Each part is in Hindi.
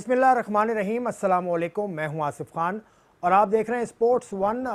बिस्मिल्लाहिर्रहमानिर्रहीम, अस्सलाम वालेकुम। मैं हूं आसिफ खान और आप देख रहे हैं स्पोर्ट्स वन।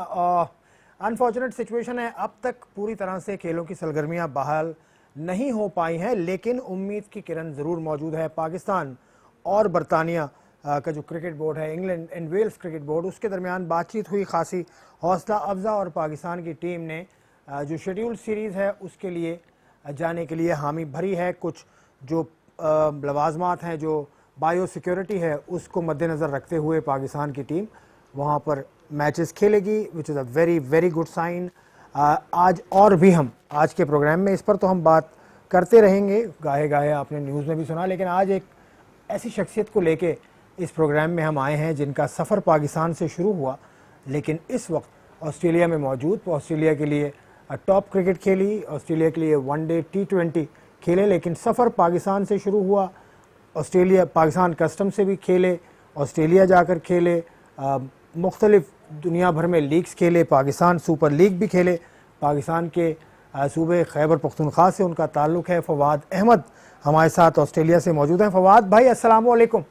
अनफॉर्चुनेट सिचुएशन है, अब तक पूरी तरह से खेलों की सरगर्मियां बहाल नहीं हो पाई हैं, लेकिन उम्मीद की किरण ज़रूर मौजूद है। पाकिस्तान और बरतानिया का जो क्रिकेट बोर्ड है, England and Wales cricket board, उसके दरमियान बातचीत हुई, खासी हौसला अफजा, और पाकिस्तान की टीम ने जो शेड्यूल सीरीज़ है उसके लिए जाने के लिए हामी भरी है। कुछ जो लवाजमात हैं, जो बायो सिक्योरिटी है, उसको मद्देनज़र रखते हुए पाकिस्तान की टीम वहाँ पर मैचेस खेलेगी, which is a very very good sign. आज और भी हम आज के प्रोग्राम में इस पर तो हम बात करते रहेंगे, गाहे गाहे आपने न्यूज़ में भी सुना, लेकिन आज एक ऐसी शख्सियत को लेके इस प्रोग्राम में हम आए हैं जिनका सफ़र पाकिस्तान से शुरू हुआ, लेकिन इस वक्त ऑस्ट्रेलिया में मौजूद। ऑस्ट्रेलिया के लिए टॉप क्रिकेट खेली, ऑस्ट्रेलिया के लिए वनडे T20 खेले, लेकिन सफ़र पाकिस्तान से शुरू हुआ। ऑस्ट्रेलिया पाकिस्तान कस्टम से भी खेले, ऑस्ट्रेलिया जाकर खेले, मुख्तलिफ दुनिया भर में लीग्स खेले, पाकिस्तान सुपर लीग भी खेले। पाकिस्तान के सूबे खैबर पख्तूनख्वा से उनका ताल्लुक़ है। फवाद अहमद हमारे साथ ऑस्ट्रेलिया से मौजूद हैं। फवाद भाई, अस्सलाम वालेकुम।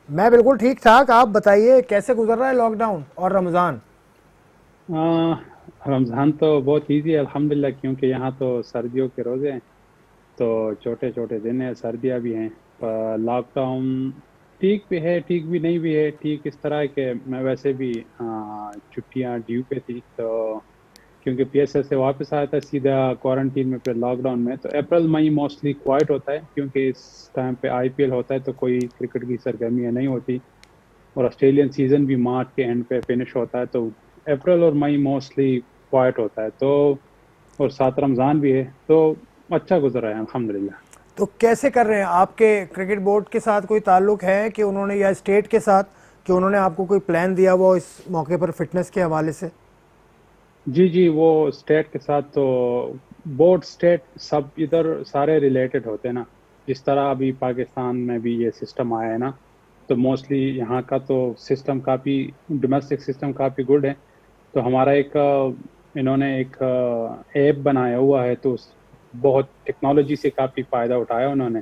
मैं बिल्कुल ठीक ठाक, आप बताइए कैसे गुजर रहा है लॉकडाउन और रमज़ान? रमज़ान तो बहुत इजी है अल्हम्दुलिल्लाह, क्योंकि यहाँ तो सर्दियों के रोज़े हैं, तो छोटे छोटे दिन है, सर्दियाँ भी हैं। पर लॉकडाउन ठीक भी है, ठीक भी नहीं भी है। ठीक इस तरह है कि मैं वैसे भी छुट्टियाँ ड्यू पे थी, तो क्योंकि PSL से वापस आया था सीधा क्वारंटीन में, फिर लॉकडाउन में। तो अप्रैल मई मोस्टली क्वाइट होता है, क्योंकि इस टाइम पे IPL होता है, तो कोई क्रिकेट की सरगर्मियाँ नहीं होती। और ऑस्ट्रेलियन सीजन भी मार्च के एंड पे फिनिश होता है, तो अप्रैल और मई मोस्टली क्वाइट होता है। तो और साथ रमज़ान भी है, तो अच्छा गुजर रहा है अल्हम्दुलिल्लाह। तो कैसे कर रहे हैं? आपके क्रिकेट बोर्ड के साथ कोई ताल्लुक़ है कि उन्होंने, या स्टेट के साथ कि उन्होंने आपको कोई प्लान दिया हुआ इस मौके पर फिटनेस के हवाले से? जी जी, वो स्टेट के साथ तो बोर्ड स्टेट सब इधर सारे रिलेटेड होते हैं ना। जिस तरह अभी पाकिस्तान में भी ये सिस्टम आया है ना, तो मोस्टली यहाँ का तो सिस्टम काफ़ी, डोमेस्टिक सिस्टम काफ़ी गुड है। तो हमारा एक इन्होंने एक ऐप बनाया हुआ है, तो बहुत टेक्नोलॉजी से काफ़ी फ़ायदा उठाया उन्होंने।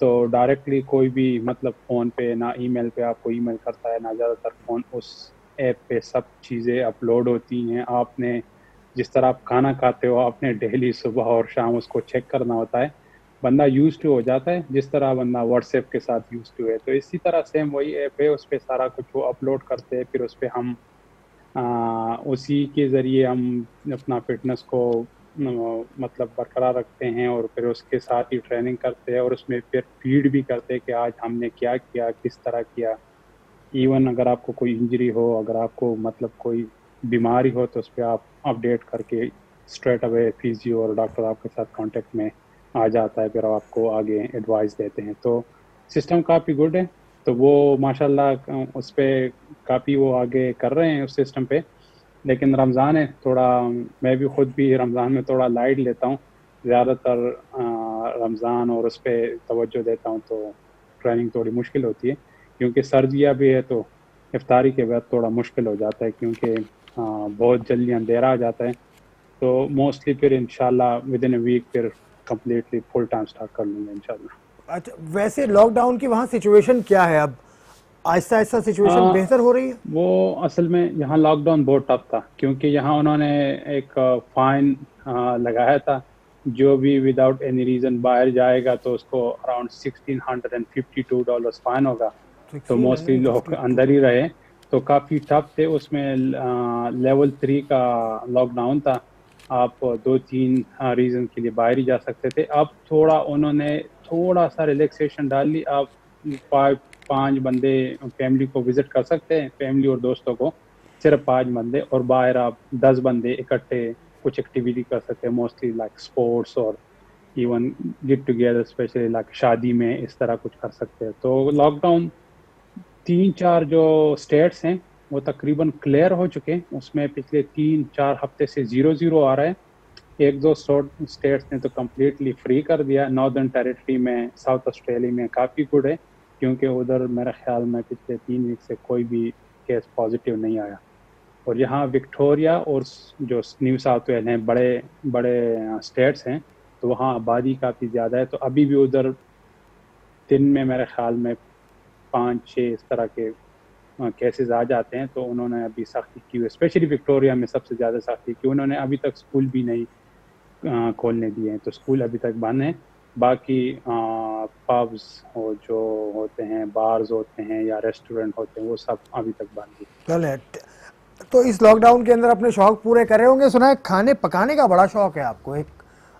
तो डायरेक्टली कोई भी मतलब फ़ोन पे ना ईमेल पे आपको ईमेल करता है, ना ज़्यादातर फ़ोन, उस ऐप पे सब चीज़ें अपलोड होती हैं। आपने जिस तरह आप खाना खाते हो, आपने डेली सुबह और शाम उसको चेक करना होता है। बंदा यूज़ टू हो जाता है, जिस तरह बंदा व्हाट्सएप के साथ यूज़ टू है। तो इसी तरह सेम वही ऐप है, उस पे सारा कुछ वो अपलोड करते हैं, फिर उस पे हम उसी के ज़रिए हम अपना फ़िटनेस को मतलब बरकरार रखते हैं, और फिर उसके साथ ही ट्रेनिंग करते हैं, और उसमें फिर फीड भी करते हैं कि आज हमने क्या किया, किस तरह किया। इवन अगर आपको कोई इंजरी हो, अगर आपको मतलब कोई बीमारी हो, तो उस पे आप अपडेट करके स्ट्रेट अवे फिजियो और डॉक्टर आपके साथ कांटेक्ट में आ जाता है, फिर आपको आगे एडवाइस देते हैं। तो सिस्टम काफ़ी गुड है। तो वो माशाल्लाह उस पे काफ़ी वो आगे कर रहे हैं उस सिस्टम पे। लेकिन रमज़ान है थोड़ा, मैं भी खुद भी रमज़ान में थोड़ा लाइट लेता हूँ ज़्यादातर। रमज़ान और उस पे तवज्जो देता हूँ, तो ट्रेनिंग थोड़ी मुश्किल होती है, क्योंकि सर्दियाँ भी है, तो इफ्तारी के बाद थोड़ा मुश्किल हो जाता है, क्योंकि बहुत जल्दी अंधेरा आ जाता है। तो मोस्टली फिर इंशाल्लाह विद इन अ वीक फिर कम्प्लीटली फुल टाइम स्टार्ट कर लूँगा इंशाल्लाह। अच्छा, वैसे लॉकडाउन की वहाँ सिचुएशन क्या है अब? आहिस्ता आहिस्ता सिचुएशन आ, बेहतर हो रही है? वो असल में यहाँ लॉकडाउन बहुत टफ था, क्योंकि यहाँ उन्होंने एक फाइन लगाया था। जो भी विदाउट एनी रीज़न बाहर जाएगा, तो उसको अराउंड $1,652 फाइन होगा। तो 16 मोस्टली नहीं, लोग 52। अंदर ही रहे, तो काफ़ी टफ थे उसमें। लेवल 3 का लॉकडाउन था। आप 2-3 रीज़न के लिए बाहर ही जा सकते थे। अब थोड़ा उन्होंने थोड़ा सा रिलैक्सेशन डाल ली। आप 5 बंदे फैमिली को विजिट कर सकते हैं, फैमिली और दोस्तों को सिर्फ 5 बंदे, और बाहर आप 10 बंदे इकट्ठे कुछ एक्टिविटी कर सकते हैं, मोस्टली लाइक स्पोर्ट्स और even get together, specially like शादी में इस तरह कुछ कर सकते हैं। तो लॉकडाउन 3-4 जो स्टेट्स हैं वो तकरीबन क्लियर हो चुके हैं, उसमें पिछले 3-4 हफ्ते से 0-0 आ रहा है। एक दो स्टेट्स ने तो कम्प्लीटली फ्री कर दिया। नॉर्दर्न टेरिटरी में, साउथ ऑस्ट्रेलिया में काफ़ी गुड है, क्योंकि उधर मेरे ख्याल में पिछले 3 वीक से कोई भी केस पॉजिटिव नहीं आया। और यहाँ विक्टोरिया और जो न्यू साउथ वेल हैं, बड़े बड़े स्टेट्स हैं, तो वहाँ आबादी काफ़ी ज़्यादा है, तो अभी भी उधर दिन में मेरे ख्याल में 5-6 इस तरह के केसेस आ जाते हैं। तो उन्होंने अभी सख्ती की हुई, स्पेशली विक्टोरिया में सबसे ज़्यादा सख्ती की उन्होंने। अभी तक स्कूल भी नहीं खोलने दिए हैं, तो स्कूल अभी तक बंद हैं। बाकी पब्स हो जो होते हैं, बार्स होते हैं या रेस्टोरेंट होते हैं, वो सब अभी तक बंद हैं। चले, तो इस लॉकडाउन के अंदर अपने शौक पूरे करे होंगे। सुना है खाने पकाने का बड़ा शौक है आपको, एक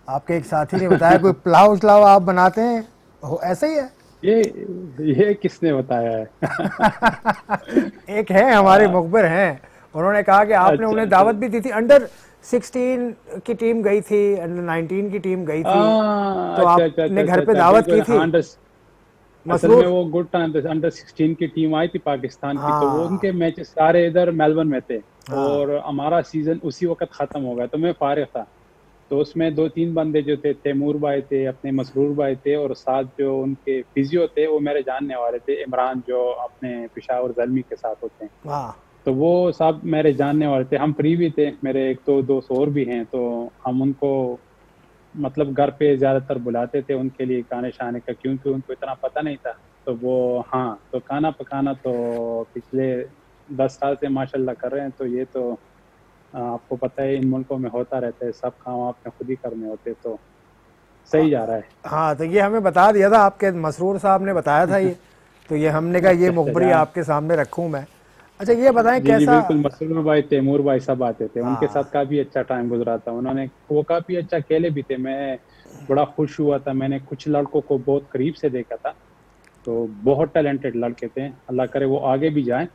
आपके एक साथी ने बताया कोई पुलाव उलाव आप बनाते हैं, हो ऐसे ही है? ये किसने बताया है? एक है हमारे मुखबिर हैं, उन्होंने कहा कि आपने अच्छा उन्हें अच्छा दावत भी दी थी। अंडर 16 की टीम गई थी, अंडर 19 की टीम गई थी, तो अच्छा अच्छा अच्छा आपने अच्छा घर पे अच्छा, दावत की बिल्कुल थी हाँ। असल में मसरूर। वो गुड टाइम, अंडर 16 की टीम आई थी पाकिस्तान की, तो वो हाँ उनके मैचेस सारे इधर मेलबर्न में थे। हाँ और हमारा सीजन उसी वक्त खत्म हो गया, तो मैं फारिग था। तो उसमें 2-3 बंदे जो थे, तैमूर भाई थे, अपने मसरूर भाई थे, और साथ जो उनके फिजियो थे वो मेरे जानने वाले थे, इमरान जो अपने पेशावर जलमी के साथ होते हैं। हाँ तो वो सब मेरे जानने वाले थे, हम फ्री भी थे, मेरे एक दो दोस्त और भी हैं। तो हम उनको मतलब घर पे ज्यादातर बुलाते थे उनके लिए खाने शाने का, क्योंकि उनको इतना पता नहीं था। तो वो हाँ, तो खाना पकाना तो पिछले 10 साल से माशाल्लाह कर रहे हैं। तो ये तो आपको पता है इन मुल्कों में होता रहता है, सब काम आपने खुद ही करने होते, तो सही जा रहा हाँ, तो ये हमें बता दिया था, आपके मसरूर साहब ने बताया था है। ये। तो ये हमने कहा ये अच्छा अच्छा मुखबरी यार। आपके सामने रखूं मैं। अच्छा ये बताएं जी जी कैसा। बिल्कुल, मसरूर भाई, तैमूर भाई सब आते थे, उनके साथ हाँ काफी अच्छा टाइम गुजरा था उन्होंने। वो काफी अच्छा खेले भी थे, मैं बड़ा खुश हुआ था। मैंने कुछ लड़कों को बहुत करीब से देखा था, तो बहुत टैलेंटेड लड़के थे। अल्लाह करे वो आगे भी जाएं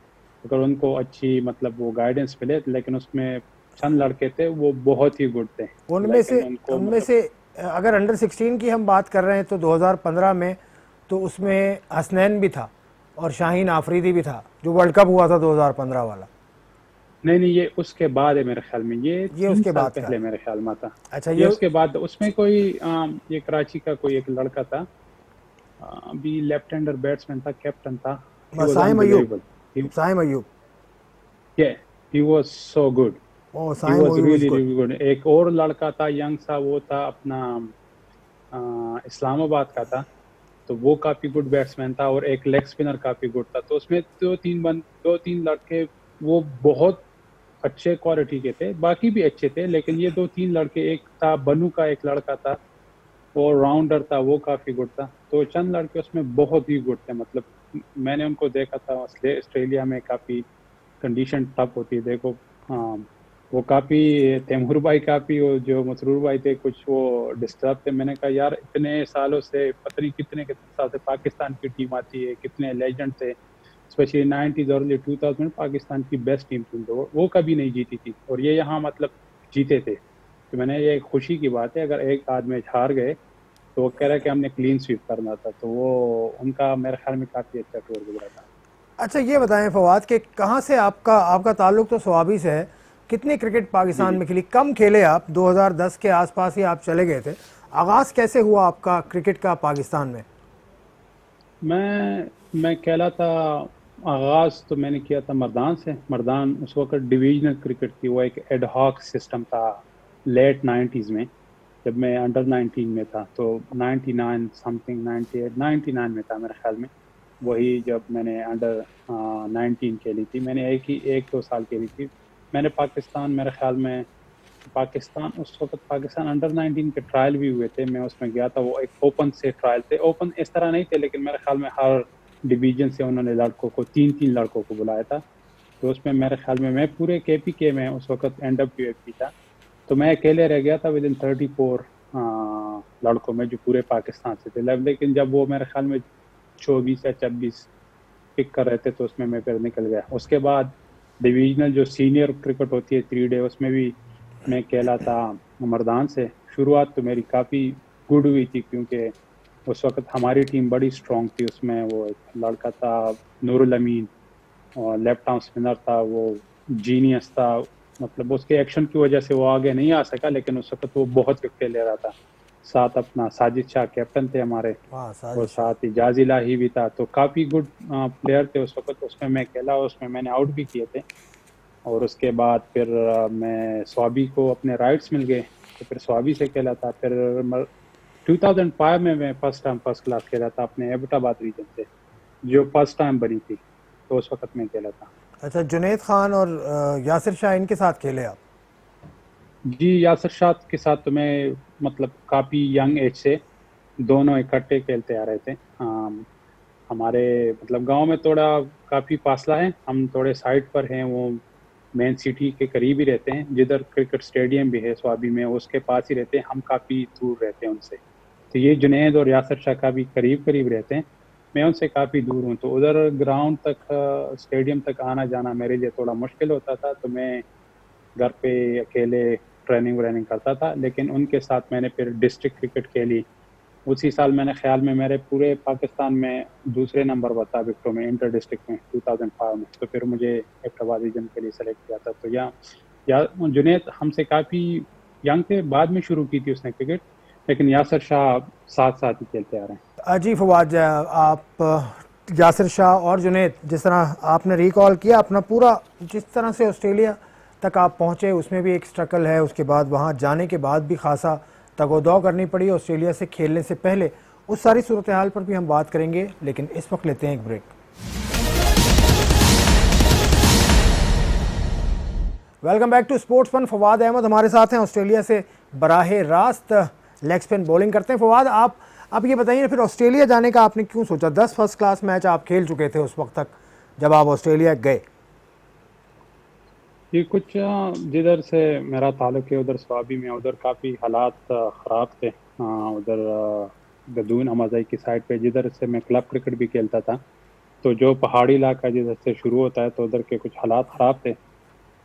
अगर उनको अच्छी मतलब वो गाइडेंस मिले। लेकिन उसमें चंद लड़के थे वो बहुत ही गुड थे, उनमें से लेकिन उनको उनमें मतलब। से अगर अंडर 16 की हम बात कर रहे हैं तो 2015 में तो उसमें हसनैन भी था और शाहीन आफरीदी भी था, जो वर्ल्ड कप हुआ था 2015 वाला। नहीं नहीं, ये उसके बाद है मेरे ख्याल में, ये ये तीन उसके साल बाद का पहले है। मेरे ख्याल में था। अच्छा ये ये उसके बाद उसमें कोई ये कराची का कोई एक लड़का था, अभी लेफ्ट हैंडर बैट्समैन था, कैप्टन था। He was Saim Ayub. Unbelievable. Saim Ayub. Yeah, he was so good. Oh He Saim was Ayub is really good. really good. एक और लड़का था यंग सा, वो था अपना इस्लामाबाद का था। तो वो काफी गुड बैट्समैन था, और एक लेग स्पिनर काफी गुड था। तो उसमें दो तीन लड़के वो बहुत अच्छे क्वालिटी के थे, बाकी भी अच्छे थे, लेकिन ये 2-3 लड़के, एक था बनू का एक लड़का था, वो राउंडर था, वो काफी गुड था। तो चंद लड़के उसमें बहुत ही गुड थे। मतलब मैंने उनको देखा था ऑस्ट्रेलिया में, काफी कंडीशन टफ होती है देखो। हाँ, वो काफी, तैमूर भाई काफी, वो जो मसरूर भाई थे कुछ वो डिस्टर्ब थे। मैंने कहा यार इतने सालों से पता नहीं कितने कितने साल से पाकिस्तान की टीम आती है, कितने लेजेंड थे, स्पेशली 90s और 2000 में पाकिस्तान की बेस्ट टीम थी, तो वो कभी नहीं जीती थी, और ये यहाँ मतलब जीते थे। तो मैंने, ये खुशी की बात है, अगर एक आध मैच हार गए तो वो कह रहा है कि हमने क्लीन स्वीप करना था। तो वो उनका मेरे ख्याल में काफी अच्छा टूर गुजरा था। अच्छा ये बताएं फवाद के कहाँ से आपका आपका ताल्लुक तो स्वाबी से है, कितनी क्रिकेट जी पाकिस्तान जी। में खेली, कम खेले आप, 2010 के आसपास ही आप चले गए थे। आगाज़ कैसे हुआ आपका क्रिकेट का पाकिस्तान में? मैं कहला था, आगाज तो मैंने किया था मर्दान से। मर्दान उस वक्त डिवीजनल क्रिकेट थी, वो एक एडहॉक सिस्टम था लेट 90s में, जब मैं अंडर 19 में था। तो 99 समथिंग, 98 99 में था मेरे ख्याल में। वही जब मैंने अंडर 19 खेली थी, मैंने एक दो साल खेली थी। मैंने पाकिस्तान, मेरे ख्याल में पाकिस्तान उस वक्त, पाकिस्तान अंडर 19 के ट्रायल भी हुए थे, मैं उसमें गया था। वो एक ओपन से ट्रायल थे, ओपन इस तरह नहीं थे, लेकिन मेरे ख्याल में हर डिवीजन से उन्होंने लड़कों को, 3-3 लड़कों को बुलाया था। तो उसमें मेरे ख्याल में मैं पूरे केपीके में उस वक्त NWFP था, तो मैं अकेले रह गया था विद इन 34 लड़कों में जो पूरे पाकिस्तान से थे। लेकिन जब वो मेरे ख्याल में 24 या 26 पिक कर रहे थे, तो उसमें मैं फिर निकल गया। उसके बाद डिवीजनल जो सीनियर क्रिकेट होती है 3 डे, उसमें भी मैं खेला था मर्दान से। शुरुआत तो मेरी काफ़ी गुड हुई थी, क्योंकि उस वक्त हमारी टीम बड़ी स्ट्रांग थी। उसमें वो एक लड़का था नूरुल अमीन, और लेफ्ट आर्म स्पिनर था वो, जीनियस था। मतलब उसके एक्शन की वजह से वो आगे नहीं आ सका, लेकिन उस वक्त वो बहुत विकेट ले रहा था। साथ अपना साजिद शाह कैप्टन थे हमारे, वाह और साजिद शाह। साथ ही जाजी लाही भी था। तो काफ़ी गुड प्लेयर थे उस वक्त। उसमें मैं खेला, उसमें मैंने आउट भी किए थे। और उसके बाद फिर मैं स्वाबी को अपने राइट्स मिल गए, तो फिर स्वाबी से खेला था। फिर 2005 में मैं फर्स्ट टाइम फर्स्ट क्लास खेला था अपने एबटाबाद रीजन से, जो फर्स्ट टाइम बनी थी, तो उस वक्त मैं खेला था। अच्छा, जुनैद खान और यासिर शाह इनके साथ खेले आप? जी, यासिर शाह के साथ तो मैं मतलब काफ़ी यंग एज से दोनों इकट्ठे खेलते आ रहे थे। हमारे मतलब गांव में थोड़ा काफ़ी फासला है, हम थोड़े साइड पर हैं, वो मेन सिटी के करीब ही रहते हैं, जिधर क्रिकेट स्टेडियम भी है स्वाबी में, उसके पास ही रहते हैं, हम काफ़ी दूर रहते हैं उनसे। तो ये जुनैद और यासिर शाह का भी करीब करीब रहते हैं, मैं उनसे काफ़ी दूर हूँ, तो उधर ग्राउंड तक स्टेडियम तक आना जाना मेरे लिए थोड़ा मुश्किल होता था, तो मैं घर पे अकेले ट्रेनिंग व्रेनिंग करता था। लेकिन उनके साथ मैंने फिर डिस्ट्रिक्ट क्रिकेट खेली। उसी साल मैंने ख्याल में मेरे पूरे पाकिस्तान में दूसरे नंबर पर था विकेटों में, इंटर डिस्ट्रिक्ट में 2005 में। तो फिर मुझे एबटाबाद रीजन के लिए सेलेक्ट किया था। तो या जुनैद हमसे काफ़ी यंग थे, बाद में शुरू की थी उसने क्रिकेट, लेकिन यासिर शाह साथ साथ ही खेलते आ रहे हैं। जी फवाद, आप यासिर शाह और जुनैद, जिस तरह आपने रिकॉल किया अपना पूरा, जिस तरह से ऑस्ट्रेलिया तक आप पहुँचे उसमें भी एक स्ट्रगल है, उसके बाद वहाँ जाने के बाद भी खासा तगोदौ करनी पड़ी ऑस्ट्रेलिया से खेलने से पहले, उस सारी सूरत हाल पर भी हम बात करेंगे, लेकिन इस वक्त लेते हैं एक break. Welcome back to sports fun. Fawad Ahmed हमारे साथ हैं, ऑस्ट्रेलिया से बराह रास्त लेग स्पिन बॉलिंग करते हैं। फवाद, आप ये बताइए फिर ऑस्ट्रेलिया जाने का आपने क्यों सोचा? 10 फर्स्ट क्लास मैच आप खेल चुके थे उस वक्त तक जब आप ऑस्ट्रेलिया गए। ये कुछ जिधर से मेरा ताल्लुक है उधर स्वाबी में, उधर काफ़ी हालात ख़राब थे। उधर गदून अमाज़ाई की साइड पे जिधर से मैं क्लब क्रिकेट भी खेलता था, तो जो पहाड़ी इलाका जिधर से शुरू होता है, तो उधर के कुछ हालात ख़राब थे।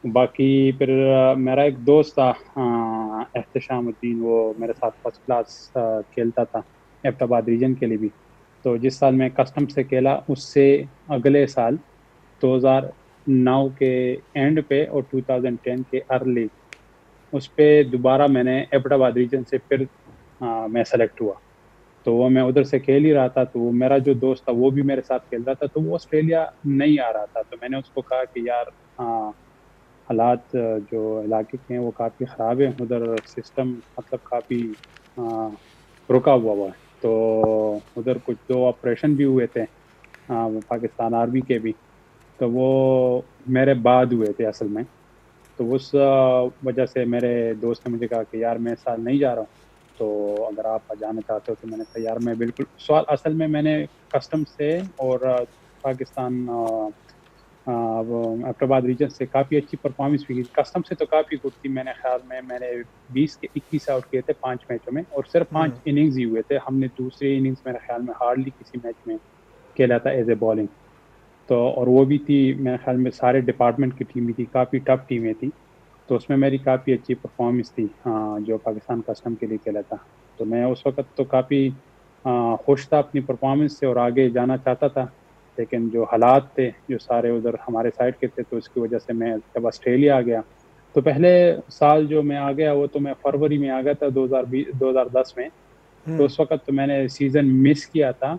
बाकी फिर मेरा एक दोस्त था एहतशामुद्दीन, वो मेरे साथ फर्स्ट क्लास खेलता था एबटाबाद रीजन के लिए भी। तो जिस साल मैं कस्टम से खेला, उससे अगले साल 2009 के एंड पे और 2010 के अर्ली उस पे दोबारा मैंने एबटाबाद रीजन से फिर मैं सेलेक्ट हुआ। तो वो मैं उधर से खेल ही रहा था, तो वो मेरा जो दोस्त था वो भी मेरे साथ खेल रहा था, तो वो ऑस्ट्रेलिया नहीं आ रहा था। तो मैंने उसको कहा कि यार हालात जो इलाके के हैं वो काफ़ी ख़राब है, उधर सिस्टम मतलब काफ़ी रुका हुआ है। तो उधर कुछ 2 ऑपरेशन भी हुए थे वो पाकिस्तान आर्मी के भी, तो वो मेरे बाद हुए थे असल में। तो उस वजह से मेरे दोस्त ने मुझे कहा कि यार मैं इस साल नहीं जा रहा हूँ, तो अगर आप जाना चाहते हो। तो मैंने कहा यार मैं बिल्कुल, सवाल असल में मैंने कस्टम से और पाकिस्तान वो एबटाबाद रीजन से काफ़ी अच्छी परफॉर्मेंस भी की। कस्टम से तो काफ़ी गुड थी, मैंने ख्याल में मैंने 20 के 21 आउट किए थे 5 मैचों में, और सिर्फ 5 इनिंग्स ही हुए थे। हमने दूसरी इनिंग्स मेरे ख्याल में हार्डली किसी मैच में खेला था एज ए बॉलिंग। तो और वो भी थी मेरे ख्याल में सारे डिपार्टमेंट की टीम भी थी, काफ़ी टफ टीमें थी, तो उसमें मेरी काफ़ी अच्छी परफॉर्मेंस थी जो पाकिस्तान कस्टम के लिए खेला था। तो मैं उस वक्त तो काफ़ी खुश था अपनी परफॉर्मेंस से और आगे जाना चाहता था। लेकिन जो हालात थे जो सारे उधर हमारे साइड के थे, तो उसकी वजह से मैं जब ऑस्ट्रेलिया आ गया, तो पहले साल जो मैं आ गया वो तो मैं फरवरी में आ गया था 2010 में। तो उस वक्त तो मैंने सीज़न मिस किया था,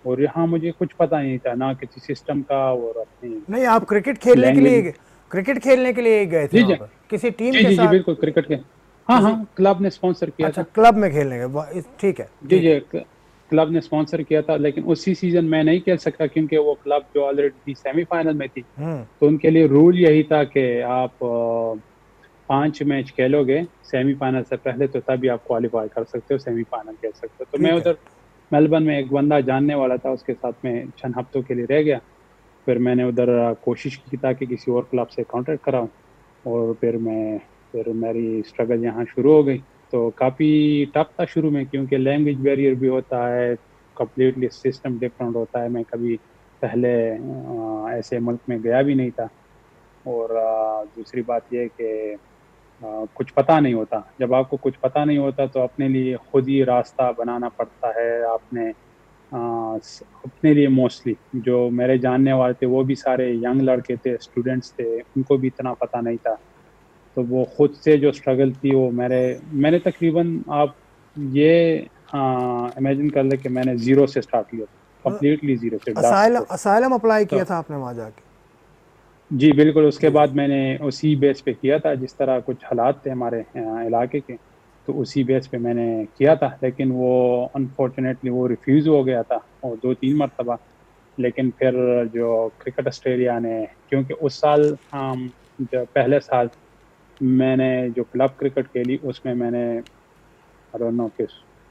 और यहाँ मुझे कुछ पता नहीं था ना किसी सिस्टम का और अपनी नहीं, आप क्रिकेट खेलने के लिए गए थे जी वहाँ जी पर किसी टीम जी के जी जी साथ? बिल्कुल क्रिकेट के, हाँ किसी, हाँ, क्लब ने स्पॉन्सर किया अच्छा, था। क्लब में खेलने गए, ठीक है, जी ठीक है। जी, क्लब ने स्पॉन्सर किया था, लेकिन उसी सीजन मैं नहीं खेल सकता क्योंकि वो क्लब जो ऑलरेडी सेमीफाइनल में थी, तो उनके लिए रूल यही था कि आप 5 मैच खेलोगे सेमीफाइनल से पहले, तो तभी आप क्वालिफाई कर सकते हो, सेमीफाइनल खेल सकते हो। तो मैं ठीक है। उधर मेलबर्न में एक बंदा जानने वाला था, उसके साथ में चंद हफ्तों के लिए रह गया। फिर मैंने उधर कोशिश की ताकि किसी और क्लब से कॉन्ट्रैक्ट कराऊं, और फिर मेरी स्ट्रगल यहाँ शुरू हो गई। तो काफ़ी टफ था शुरू में, क्योंकि लैंग्वेज बैरियर भी होता है, कम्प्लीटली सिस्टम डिफरेंट होता है। मैं कभी पहले ऐसे मुल्क में गया भी नहीं था, और दूसरी बात यह कि कुछ पता नहीं होता। जब आपको कुछ पता नहीं होता तो अपने लिए खुद ही रास्ता बनाना पड़ता है। आपने अपने लिए मोस्टली, जो मेरे जानने वाले थे वो भी सारे यंग लड़के थे, स्टूडेंट्स थे, उनको भी इतना पता नहीं था। तो वो खुद से जो स्ट्रगल थी वो मैंने तकरीबन, आप ये इमेजिन कर ले कि मैंने ज़ीरो से स्टार्ट किया था, कम्प्लीटली ज़ीरो से, डस्ट से। असाइलम अप्लाई तो किया था आपने वहाँ जाके? जी बिल्कुल, उसके जी जी। बाद मैंने उसी बेस पे किया था, जिस तरह कुछ हालात थे हमारे इलाके के। तो उसी बेस पे मैंने किया था, लेकिन वो अनफॉर्चुनेटली वो रिफ्यूज़ हो गया था और 2-3 मरतबा। लेकिन फिर जो क्रिकेट ऑस्ट्रेलिया ने, क्योंकि उस साल जो पहले साल मैंने जो क्लब क्रिकेट खेली उसमें मैंने आई डोंट नो कि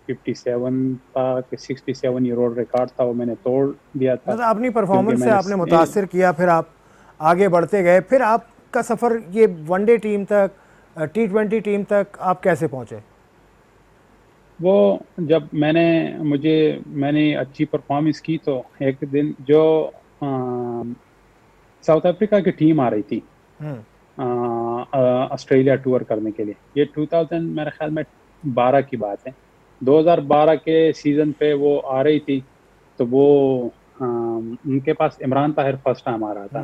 57 था कि 67 ईयर ओल्ड रिकॉर्ड था, वो मैंने तोड़ दिया था, मतलब अपनी क्योंकि परफॉर्मेंस से मैंने आपने मुतासिर किया, फिर आप आगे बढ़ते गए, फिर आपका सफ़र ये वनडे टीम तक, T20 टीम तक आप कैसे पहुंचे? वो जब मैंने अच्छी परफॉर्मेंस की तो एक दिन जो साउथ अफ्रीका की टीम आ रही थी ऑस्ट्रेलिया टूर करने के लिए, ये 2000 मेरे ख्याल में 12 की बात है। 2012 के सीजन पे वो आ रही थी, तो वो उनके पास इमरान ताहिर फर्स्ट टाइम आ रहा था।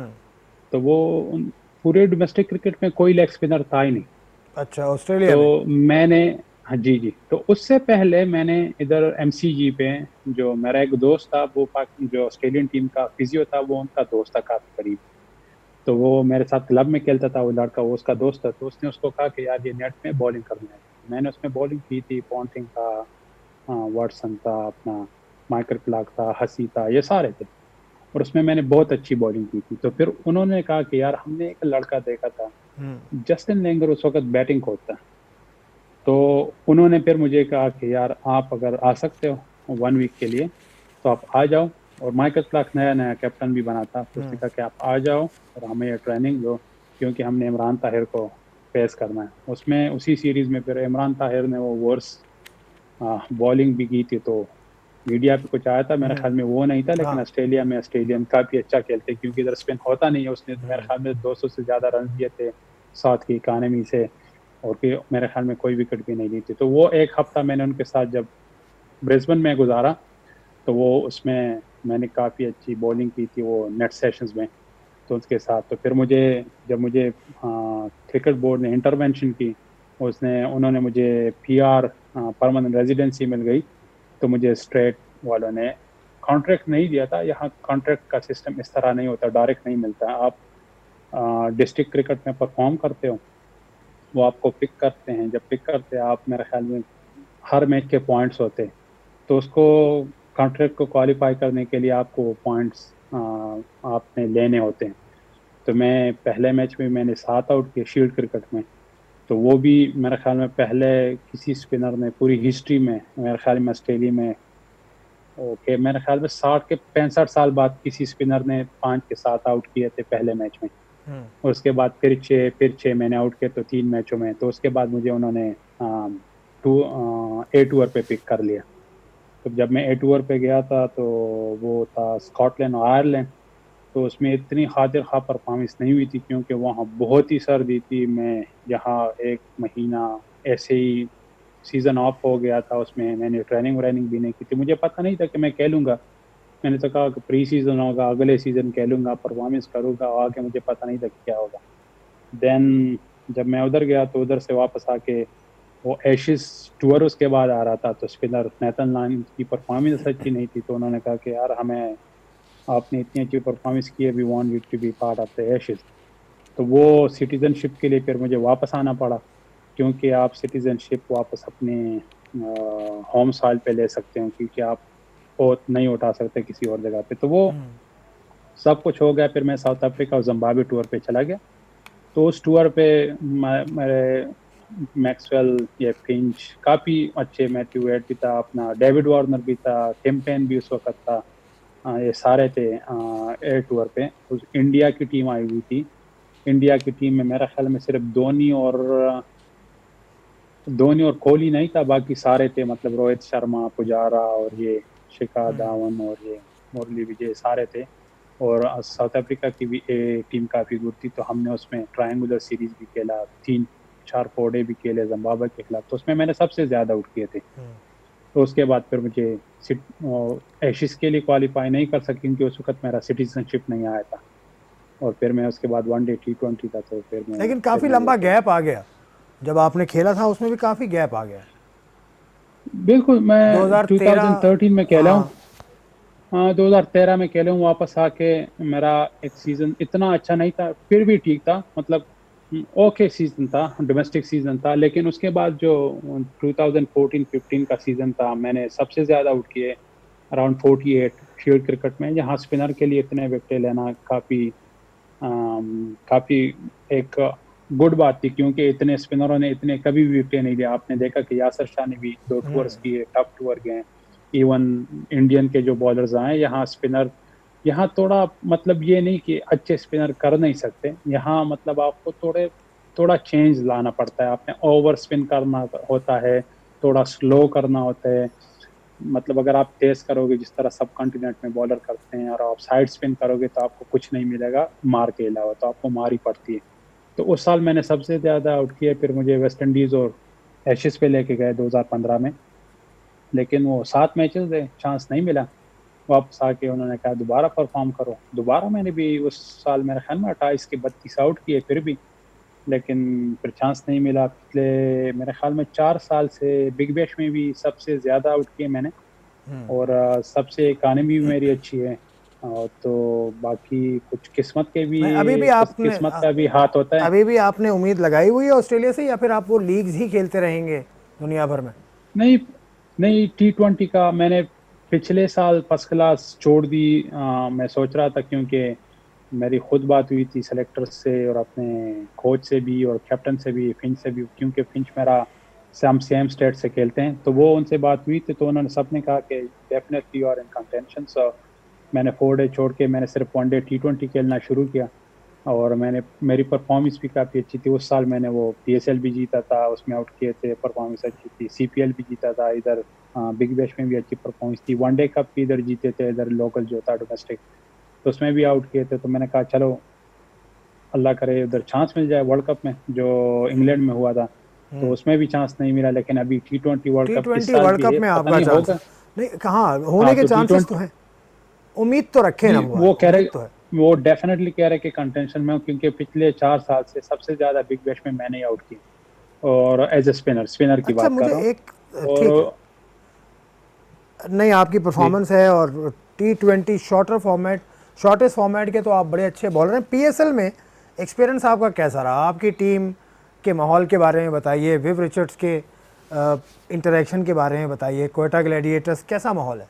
तो वो पूरे डोमेस्टिक क्रिकेट में कोई लेग स्पिनर था ही नहीं। अच्छा, ऑस्ट्रेलिया में। तो मैंने, हाँ जी जी, तो उससे पहले मैंने इधर एमसीजी पे, जो मेरा एक दोस्त था वो जो ऑस्ट्रेलियन टीम का फिजियो था, वो उनका दोस्त था काफी करीब। तो वो मेरे साथ क्लब में खेलता था, वो लड़का, वो उसका दोस्त था। तो उसने उसको कहा कि यार ये नेट में बॉलिंग करना है। मैंने उसमें बॉलिंग की थी, पॉन्टिंग था, वाटसन था, अपना माइकल क्लार्क था, हसी था, ये सारे थे। और उसमें मैंने बहुत अच्छी बॉलिंग की थी। तो फिर उन्होंने कहा कि यार हमने एक लड़का देखा था, जस्टिन लेंगर उस वक्त बैटिंग कोच था। तो उन्होंने फिर मुझे कहा कि यार आप अगर आ सकते हो 1 वीक के लिए तो आप आ जाओ। और माइकल क्लार्क नया नया कैप्टन भी बना था, तो उसने कहा कि आप आ जाओ और हमें ये ट्रेनिंग दो, क्योंकि हमने इमरान ताहिर को फेस करना है। उसमें उसी सीरीज में फिर इमरान ताहिर ने वो वर्स बॉलिंग भी की थी। तो मीडिया पे कुछ आया था, मेरे ख्याल में वो नहीं था, लेकिन हाँ। ऑस्ट्रेलिया में ऑस्ट्रेलियन काफी अच्छा खेलते, क्योंकि इधर स्पिन होता नहीं है। उसने तो मेरे ख्याल में 200 से ज्यादा रन दिए थे साउथ की इकानमी से, और मेरे ख्याल में कोई विकेट भी नहीं ली थी। तो वो एक हफ्ता मैंने उनके साथ जब ब्रिस्बेन में गुजारा, तो वो उसमें मैंने काफ़ी अच्छी बॉलिंग की थी वो नेट सेशंस में। तो उसके साथ तो फिर जब मुझे क्रिकेट बोर्ड ने इंटरवेंशन की, उन्होंने मुझे पीआर परमानेंट रेजिडेंसी मिल गई। तो मुझे स्ट्रेट वालों ने कॉन्ट्रैक्ट नहीं दिया था। यहाँ कॉन्ट्रैक्ट का सिस्टम इस तरह नहीं होता, डायरेक्ट नहीं मिलता। आप डिस्ट्रिक्ट क्रिकेट में परफॉर्म करते हो, वो आपको पिक करते हैं। जब पिक करते हैं आप, मेरे ख्याल में हर मैच के पॉइंट्स होते हैं, तो उसको कॉन्ट्रैक्ट को क्वालिफाई करने के लिए आपको पॉइंट्स आपने लेने होते हैं। तो मैं पहले मैच में मैंने 7 आउट किए शील्ड क्रिकेट में। तो वो भी मेरे ख्याल में पहले किसी स्पिनर ने पूरी हिस्ट्री में, मेरे ख्याल में ऑस्ट्रेलिया में, ओके, मेरे ख्याल में 60 के 65 साल बाद किसी स्पिनर ने 5 के 7 आउट किए थे पहले मैच में। और उसके बाद फिर छः मैंने आउट किए, तो 3 मैचों में। तो उसके बाद मुझे उन्होंने ए टूर पे पिक कर लिया। तो जब मैं ए टूर पे गया था, तो वो था स्कॉटलैंड और आयरलैंड। तो उसमें इतनी खातिर खा परफॉर्मेंस नहीं हुई थी, क्योंकि वहाँ बहुत ही सर्दी थी। मैं यहाँ 1 महीना ऐसे ही सीज़न ऑफ हो गया था, उसमें मैंने ट्रेनिंग व्रेनिंग भी नहीं की थी। मुझे पता नहीं था कि मैं खेलूँगा। मैंने तो कहा कि प्री सीज़न होगा, अगले सीज़न खेलूँगा, परफॉर्मेंस करूँगा। आगे मुझे पता नहीं था कि क्या होगा। देन जब मैं उधर गया, तो उधर से वापस आके वो एशिज टूर उसके बाद आ रहा था, तो स्पिनर नेथन लायन की परफॉर्मेंस अच्छी नहीं थी। तो उन्होंने कहा कि यार हमें, आपने इतनी अच्छी परफॉर्मेंस की है, we want you to be part of the Ashes. तो वो सिटीजनशिप के लिए फिर मुझे वापस आना पड़ा, क्योंकि आप सिटीजनशिप वापस अपने होम सॉइल पे ले सकते हो, क्योंकि आप वो नहीं उठा सकते किसी और जगह पे। तो वो सब कुछ हो गया। फिर मैं साउथ अफ्रीका और जिम्बाब्वे टूर पे चला गया। तो उस टूर पे मेरे मैक्सवेल, ये फिंच काफ़ी अच्छे, मैथ्यू वेड भी था, अपना डेविड वार्नर भी था, टिम पेन भी उस वक्त था। ये सारे थे एयर टूर पे। उस इंडिया की टीम आई हुई थी। इंडिया की टीम में मेरा ख्याल में सिर्फ धोनी और कोहली नहीं था, बाकी सारे थे, मतलब रोहित शर्मा, पुजारा और ये शिखर धवन और ये मुरली विजय सारे थे। और साउथ अफ्रीका की भी टीम काफ़ी गुड थी। तो हमने उसमें ट्रायंगुलर सीरीज भी खेला, 3-4 फोर्डे भी खेले जिम्बाब्वे के खिलाफ। तो उसमें मैंने सबसे ज़्यादा आउट किए थे। तो उसके बाद फिर मुझे एशिज के लिए क्वालिफाई नहीं कर सकी, क्योंकि उस वक्त मेरा सिटीजनशिप नहीं आया था। और फिर मैं उसके बाद वनडे T20 था, तो लेकिन काफ़ी लंबा गैप आ गया, जब आपने खेला था उसमें भी काफ़ी गैप आ गया। बिल्कुल, मैं 2013। 2013 में खेला हूँ। हाँ। हाँ, 2013 में खेला हूँ। वापस आके मेरा एक सीज़न इतना अच्छा नहीं था, फिर भी ठीक था। मतलब ओके सीजन था, डोमेस्टिक सीजन था, लेकिन उसके बाद जो 2014-15 का सीजन था, मैंने सबसे ज्यादा आउट किए अराउंड 48 फील्ड क्रिकेट में, जहाँ स्पिनर के लिए इतने विकेट लेना काफी एक गुड बात थी, क्योंकि इतने स्पिनरों ने इतने कभी भी विकेट नहीं लिया। आपने देखा कि यासिर शाह ने भी 2 टूर्स किए, टफ टूर गए। इवन इंडियन के जो बॉलर्स आए यहाँ स्पिनर, यहाँ थोड़ा मतलब ये नहीं कि अच्छे स्पिनर कर नहीं सकते, यहाँ मतलब आपको थोड़ा चेंज लाना पड़ता है। आपने ओवर स्पिन करना होता है, थोड़ा स्लो करना होता है। मतलब अगर आप तेज करोगे जिस तरह सब कॉन्टिनेंट में बॉलर करते हैं, और आप साइड स्पिन करोगे तो आपको कुछ नहीं मिलेगा मार के अलावा, तो आपको मार ही पड़ती है। तो उस साल मैंने सबसे ज्यादा आउट किया, फिर मुझे वेस्ट इंडीज और एशेज पे लेके गए 2015 में, लेकिन वो 7 मैचेस थे, चांस नहीं मिला। वापस आके उन्होंने कहा दोबारा परफॉर्म करो। दोबारा मैंने भी उस साल मेरे ख्याल में 28 के 32 आउट किए फिर भी, लेकिन फिर चांस नहीं मिला। पिछले मेरे ख्याल में 4 साल से बिग बैश में भी सबसे ज्यादा आउट किए मैंने, और सबसे इकानमी भी मेरी अच्छी है। तो बाकी कुछ किस्मत के भी, मैं किस्मत का भी हाथ होता है। अभी भी आपने उम्मीद लगाई हुई है ऑस्ट्रेलिया से, या फिर आप वो लीग्स ही खेलते रहेंगे दुनिया भर में? नहीं नहीं, T20 का मैंने पिछले साल फर्स्ट क्लास छोड़ दी। मैं सोच रहा था, क्योंकि मेरी खुद बात हुई थी सेलेक्टर से और अपने कोच से भी और कैप्टन से भी, फिंच से भी, क्योंकि फिंच मेरा हम सेम स्टेट से खेलते हैं, तो वो उनसे बात हुई थी, तो उन्होंने सबने कहा कि definitely you are in contention. So मैंने 4 डे छोड़ के मैंने सिर्फ 1 डे T20 खेलना शुरू किया, और मेरी परफॉर्मेंस भी काफ़ी अच्छी थी। उस साल मैंने वो PSL भी जीता था, उसमें आउट किए थे, परफॉर्मेंस अच्छी थी। CPL भी जीता था इधर, बिग बैश में भी अच्छी परफॉर्मेंस थी। 1 डे कप भी इधर जीते थे, इधर लोकल जो था डोमेस्टिक, तो उसमें भी आउट किए थे। तो मैंने कहा चलो अल्लाह करे उधर चांस मिल जाए। वर्ल्ड कप में जो इंग्लैंड में हुआ था, तो उसमें भी चांस नहीं मिला, लेकिन अभी T20 वर्ल्ड कप इस T20 साल वर्ल्ड भी कप है, में पता आपका नहीं चांस है? होगा। नहीं, कहाँ होने हाँ के तो चांसेस तो T20 हैं, उम्मीद तो रखे ना जी, फवाद, उम्मीद तो है। वो डेफिनेटली कह रहे कि कंटेंशन में हूँ, क्योंकि पिछले 4 साल से सबसे ज्यादा बिग बैश में मैंने ही आउट की, और एज ए स्पिनर की अच्छा, बात कर मुझे रहा हूँ। एक ठीक है, और नहीं आपकी जी परफॉर्मेंस है, और T20 शॉर्टेस्ट फॉर्मेट के तो आप बड़े अच्छे बॉलर हैं। PSL में एक्सपीरियंस आपका कैसा रहा? आपकी टीम के माहौल के बारे में बताइए, विव रिचर्ड्स के इंटरेक्शन के बारे में बताइए, कोयटा ग्लैडिएटर्स कैसा माहौल है?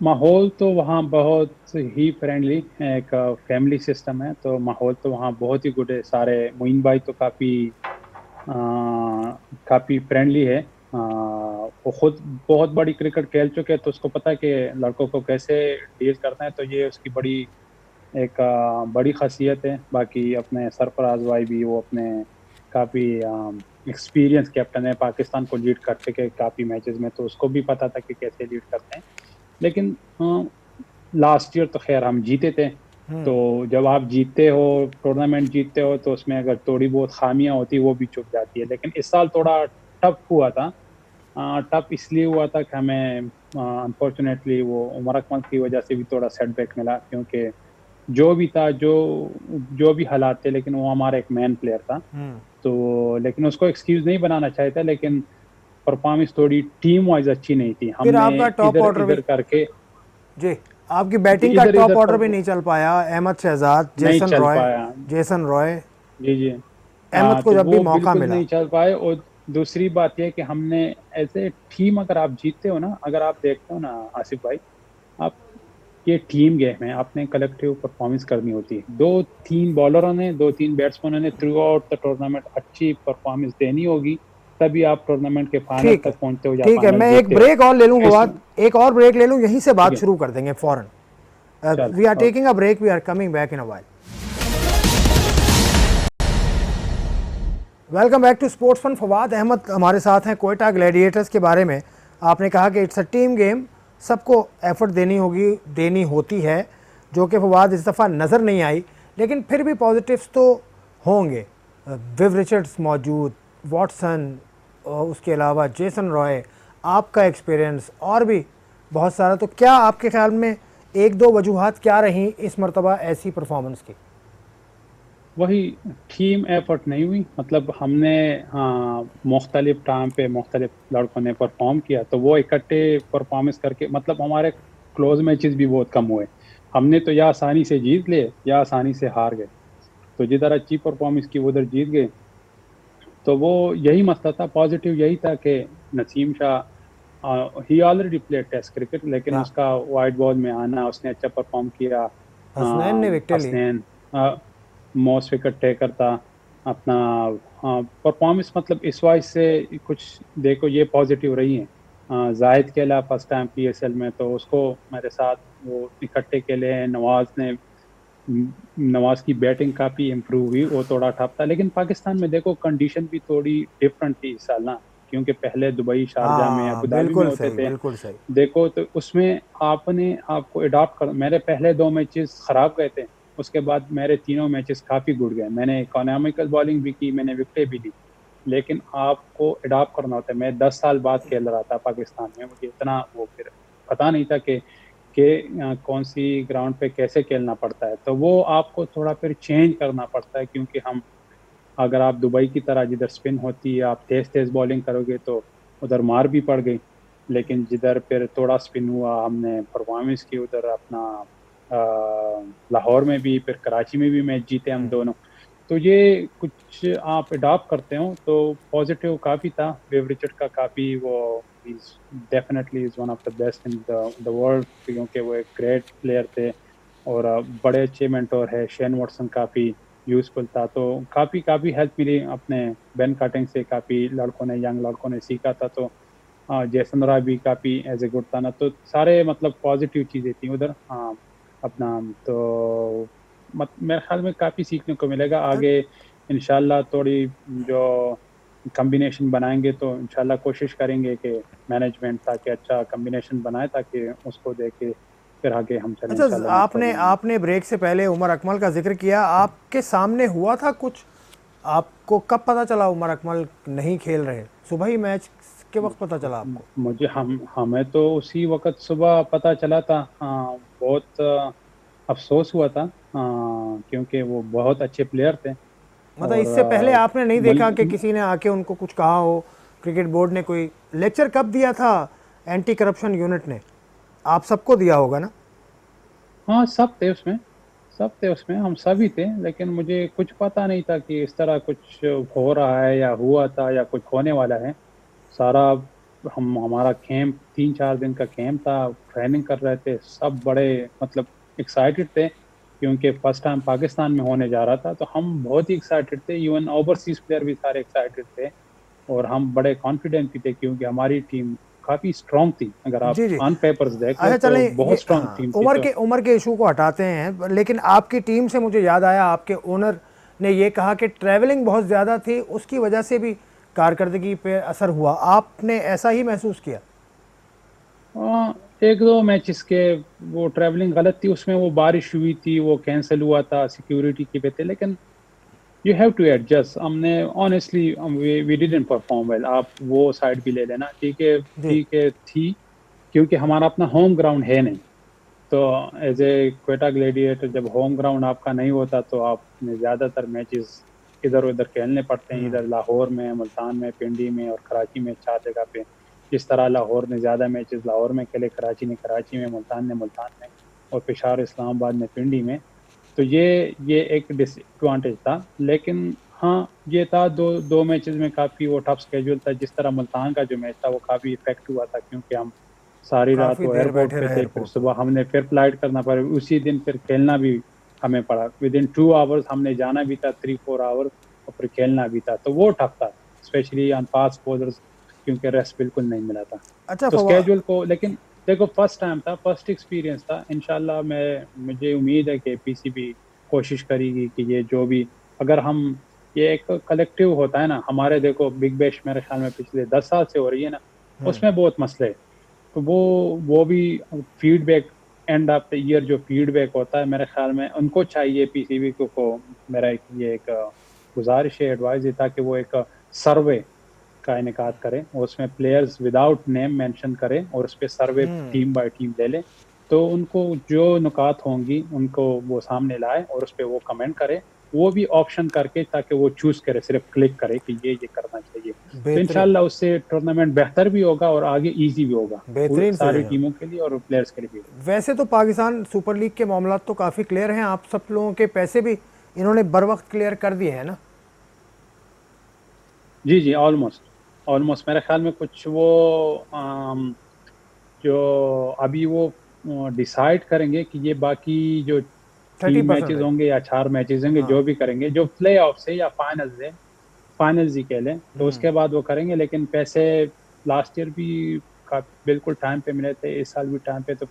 माहौल तो वहाँ बहुत ही फ्रेंडली, एक फैमिली सिस्टम है, तो माहौल तो वहाँ बहुत ही गुड है। सारे मोइन भाई तो काफ़ी फ्रेंडली है। वो खुद बहुत बड़ी क्रिकेट खेल चुके हैं, तो उसको पता है कि लड़कों को कैसे डील करना है, तो ये उसकी बड़ी खासियत है। बाकी अपने सरफराज भाई भी, वो अपने काफ़ी एक्सपीरियंस कैप्टन है, पाकिस्तान को लीड करते के काफ़ी मैचेस में, तो उसको भी पता था कि कैसे लीड करते हैं। लेकिन लास्ट ईयर तो खैर हम जीते थे, तो जब आप जीतते हो, टूर्नामेंट जीतते हो, तो उसमें अगर थोड़ी बहुत खामियां होती वो भी चुप जाती है। लेकिन इस साल थोड़ा टफ हुआ था। टफ इसलिए हुआ था कि हमें अनफॉर्चुनेटली वो उमर अकमल की वजह से भी थोड़ा सेटबैक मिला, क्योंकि जो भी था, जो भी हालात थे, लेकिन वो हमारा एक मैन प्लेयर था। तो लेकिन उसको एक्सक्यूज नहीं बनाना चाहिए था, लेकिन परफॉर्मेंस थोड़ी टीम वाइज अच्छी नहीं थी। फिर हमने आपका टॉप इधर ऑर्डर भी, इधर करके जी, आपकी बैटिंग का इधर टॉप इधर ऑर्डर पर भी नहीं चल पाया। अहमद शहजाद, नहीं चल पाया। जेसन रॉय, जी जी। अहमद को तो जब भी वो मौका बिल्कुल मिला। नहीं चल पाए। और दूसरी बात यह कि हमने ऐसे टीम, अगर आप जीतते हो ना, अगर आप देखते हो ना आसिफ भाई, आप ये टीम गेम है, आपने कलेक्टिव परफॉर्मेंस करनी होती है। 2-3 बॉलरों ने, 2-3 बैट्समैनों ने थ्रू आउट द टूर्नामेंट अच्छी परफॉर्मेंस देनी होगी, तभी आप टूर्नामेंट के फाइनल ठीक है, तक पहुंचते हो या ठीक है, फाइनल मैं एक जीतते हो। ब्रेक और ले लूँ इस फवाद, एक और ब्रेक ले लूँ, यहीं से ठीक बात है, शुरू कर देंगे फौरन। चल we are okay. Taking a break, we are coming back in a while. Welcome back to sports fun. Fawad Ahmed हमारे साथ हैं। कोयटा ग्लैडिएटर्स के बारे में आपने कहा कि इट्स अ टीम गेम, सबको एफर्ट देनी होती है, जो कि फवाद इस दफ़ा नज़र नहीं आई, लेकिन फिर भी पॉजिटिव्स तो होंगे। विव रिचर्ड्स मौजूद, वॉटसन, उसके अलावा जेसन रॉय, आपका एक्सपीरियंस और भी बहुत सारा। तो क्या आपके ख्याल में एक दो वजूहात क्या रहीं इस मरतबा ऐसी परफॉर्मेंस की? वही, टीम एफर्ट नहीं हुई। मतलब हमने, हाँ, मुख्तलिफ टाइम पे मुख्तलिफ लड़कों ने परफॉर्म किया, तो वो इकट्ठे परफॉर्मेंस करके, मतलब हमारे क्लोज मैचेस भी बहुत कम हुए। हमने तो या आसानी से जीत लिए या आसानी से हार गए। तो जिधर अच्छी परफॉर्मेंस की उधर जीत गए। तो वो यही मसला था, पॉजिटिव यही था कि नसीम शाह ही ऑलरेडी प्लेड टेस्ट क्रिकेट, लेकिन या उसका वाइट बॉल में आना, उसने अच्छा परफॉर्म किया। हसनैन ने विकेट ली। हसनैन मोस्ट विकेट टेकर था अपना। परफॉर्मेंस मतलब इस वाइज से कुछ देखो ये पॉजिटिव रही है। जाहिद खेला फर्स्ट टाइम पीएसएल में, तो उसको मेरे साथ वो इकट्ठे खेले हैं। नवाज की बैटिंग काफी इम्प्रूव हुई, वो थोड़ा टफ था। लेकिन पाकिस्तान में देखो कंडीशन भी थोड़ी डिफरेंट थी इस साल ना, क्योंकि पहले दुबई, शारजा में, हाँ अबू धाबी में बिल्कुल होते सही, थे। बिल्कुल सही। देखो तो उसमें आपने आपको अडॉप्ट कर, मेरे पहले 2 मैचेस खराब गए थे, उसके बाद मेरे तीनों मैचेस काफी गुड गए। मैंने इकोनॉमिकल बॉलिंग भी की, मैंने विकेटें भी ली। लेकिन आपको अडॉप्ट करना होता है। मैं 10 साल बाद खेल रहा था पाकिस्तान में, मुझे इतना वो फिर पता नहीं था कि कौन सी ग्राउंड पे कैसे खेलना पड़ता है। तो वो आपको थोड़ा फिर चेंज करना पड़ता है, क्योंकि हम, अगर आप दुबई की तरह जिधर स्पिन होती है, आप तेज तेज बॉलिंग करोगे तो उधर मार भी पड़ गई। लेकिन जिधर फिर थोड़ा स्पिन हुआ, हमने परफॉर्मेंस की उधर अपना लाहौर में भी, फिर कराची में भी मैच जीते हम दोनों। तो ये कुछ आप अडॉप्ट करते हो तो पॉजिटिव काफ़ी था। वेव रिचर्ड का काफ़ी वो, is definitely is one of the best in the world, क्योंकि वो एक ग्रेट प्लेयर थे। और बड़े अच्छे मेंटोर है। शेन वॉटसन काफ़ी यूज़फुल था। तो काफ़ी काफ़ी हेल्प मिली अपने बेन कटिंग से, काफ़ी लड़कों ने, यंग लड़कों ने सीखा था। तो जैसन रॉय भी काफ़ी एज ए गुड था ना। तो सारे मतलब पॉजिटिव चीज़ें थी उधर। हाँ अपना, तो मेरे ख्याल में काफ़ी सीखने को मिलेगा आगे। इंशाल्लाह थोड़ी जो कॉम्बिनेशन बनाएंगे तो इंशाल्लाह कोशिश करेंगे कि मैनेजमेंट ताकि अच्छा कॉम्बिनेशन बनाए, ताकि उसको देख के फिर आगे हम चलें अच्छा, इंशाल्लाह नेक्स्ट आपने टूर्नामेंट। आपने ब्रेक से पहले उमर अकमल का जिक्र किया, आपके सामने हुआ था कुछ? आपको कब पता चला उमर अकमल नहीं खेल रहे? सुबह ही मैच के वक्त पता चला आपको? मुझे हम हमें तो उसी वक्त सुबह पता चला था। बहुत अफसोस हुआ था, क्योंकि वो बहुत अच्छे प्लेयर थे। मतलब और इससे पहले आपने नहीं देखा कि मुल्क, किसी ने आके उनको कुछ कहा हो? क्रिकेट बोर्ड ने कोई लेक्चर कब दिया था? एंटी करप्शन यूनिट ने आप सबको दिया होगा ना? हाँ सब थे उसमें, सब थे उसमें, हम सभी थे। लेकिन मुझे कुछ पता नहीं था कि इस तरह कुछ हो रहा है या हुआ था या कुछ होने वाला है। सारा हम हमारा कैंप 3-4 दिन का कैंप था, ट्रेनिंग कर रहे थे सब, बड़े मतलब एक्साइटेड थे, क्योंकि फर्स्ट टाइम पाकिस्तान में होने जा रहा था। तो हम बहुत ही एक्साइटेड थे, इवन ओवरसीज प्लेयर भी सारे एक्साइटेड थे। और हम बड़े कॉन्फिडेंट भी थे, क्योंकि हमारी टीम काफ़ी स्ट्रांग थी। अगर आप जी जी। ऑन पेपर्स देख लो अच्छा तो चलें, बहुत ये स्ट्रांग हाँ, टीम थी। तो उम्र के इशू को हटाते हैं, लेकिन आपकी टीम से मुझे याद आया आपके ओनर ने ये कहा कि ट्रैवलिंग बहुत ज़्यादा थी, उसकी वजह से भी कारकर्दगी पे असर हुआ। आपने ऐसा ही महसूस किया? एक दो मैचेस के वो ट्रैवलिंग गलत थी, उसमें वो बारिश हुई थी, वो कैंसिल हुआ था सिक्योरिटी की वजह से। लेकिन यू हैव टू एडजस्ट। हमने honestly we didn't perform well, आप वो साइड भी ले लेना। ठीक है, जी ठीक है थी, क्योंकि हमारा अपना होम ग्राउंड है नहीं। तो एज ए क्वेटा ग्लेडिएटर, जब होम ग्राउंड आपका नहीं होता तो आपने ज़्यादातर मैचेस इधर उधर खेलने पड़ते हैं। इधर लाहौर में, मुल्तान में, पिंडी में और कराची में, 4 जगह पे। जिस तरह लाहौर ने ज़्यादा मैचेस लाहौर में खेले, कराची ने कराची में, मुल्तान ने मुल्तान में, और पेशावर इस्लामाबाद ने पिंडी में। तो ये एक डिसएडवांटेज था। लेकिन हाँ ये था, दो दो मैचेस में काफ़ी वो टफ स्केड्यूल था। जिस तरह मुल्तान का जो मैच था वो काफ़ी इफेक्ट हुआ था, क्योंकि हम सारी रात काफ़ी वो देर एयरपोर्ट बैठे पे रहे थे, फिर एयरपोर्ट पे। सुबह हमने फिर फ्लाइट करना पड़ा, उसी दिन फिर खेलना भी हमें पड़ा। विद इन 2 आवर्स हमने जाना भी था, 3-4 आवर्स, और फिर खेलना भी था। तो वो टफ था, स्पेशली ऑन फास्ट बॉलर्स, क्योंकि रेस्ट बिल्कुल नहीं मिला था। अच्छा तो फवा स्केड्यूल को, लेकिन देखो फर्स्ट टाइम था, फर्स्ट एक्सपीरियंस था। इंशाल्लाह मुझे उम्मीद है कि पीसीबी कोशिश करेगी कि ये जो भी, अगर हम, ये एक कलेक्टिव होता है ना हमारे, देखो बिग बैश मेरे ख्याल में पिछले 10 साल से हो रही है ना, उसमें बहुत मसले हैं। तो वो भी feedback, end of the year जो फीडबैक होता है, मेरे ख्याल में उनको चाहिए पीसीबी को मेरा एक गुजारिश है, एडवाइस है, ताकि वो एक सर्वे का इनेकाद करें और उसमें प्लेयर्स विदाउट नेम मेंशन करें, और उस पर सर्वे टीम बाय टीम ले लें। तो उनको जो नुकात होंगी उनको वो सामने लाए और उस पर वो कमेंट करें, वो भी ऑप्शन करके, ताकि वो चूज करे, सिर्फ क्लिक करे कि ये करना चाहिए। तो बेहतरीन, इंशाल्लाह उससे टूर्नामेंट बेहतर भी होगा और आगे इजी भी होगा, बेहतरीन सारी सजेशन। टीमों के लिए और प्लेयर्स के लिए भी। वैसे तो पाकिस्तान सुपर लीग के मामला तो काफ़ी क्लियर हैं, आप सब लोगों के पैसे भी इन्होंने बर वक्त क्लियर कर दिए हैं ना? जी जी, ऑलमोस्ट ऑलमोस्ट मेरे ख्याल में कुछ वो जो अभी वो डिसाइड करेंगे कि ये बाकी जो 3 30% मैचेस है। होंगे या 4 मैचेस होंगे, हाँ। जो भी करेंगे, जो प्ले ऑफ से या फाइनल्स है, फाइनल्स ही कह लें, तो उसके बाद वो करेंगे। लेकिन पैसे लास्ट ईयर भी का बिल्कुल टाइम पे मिले थे, इस साल भी टाइम पे, तो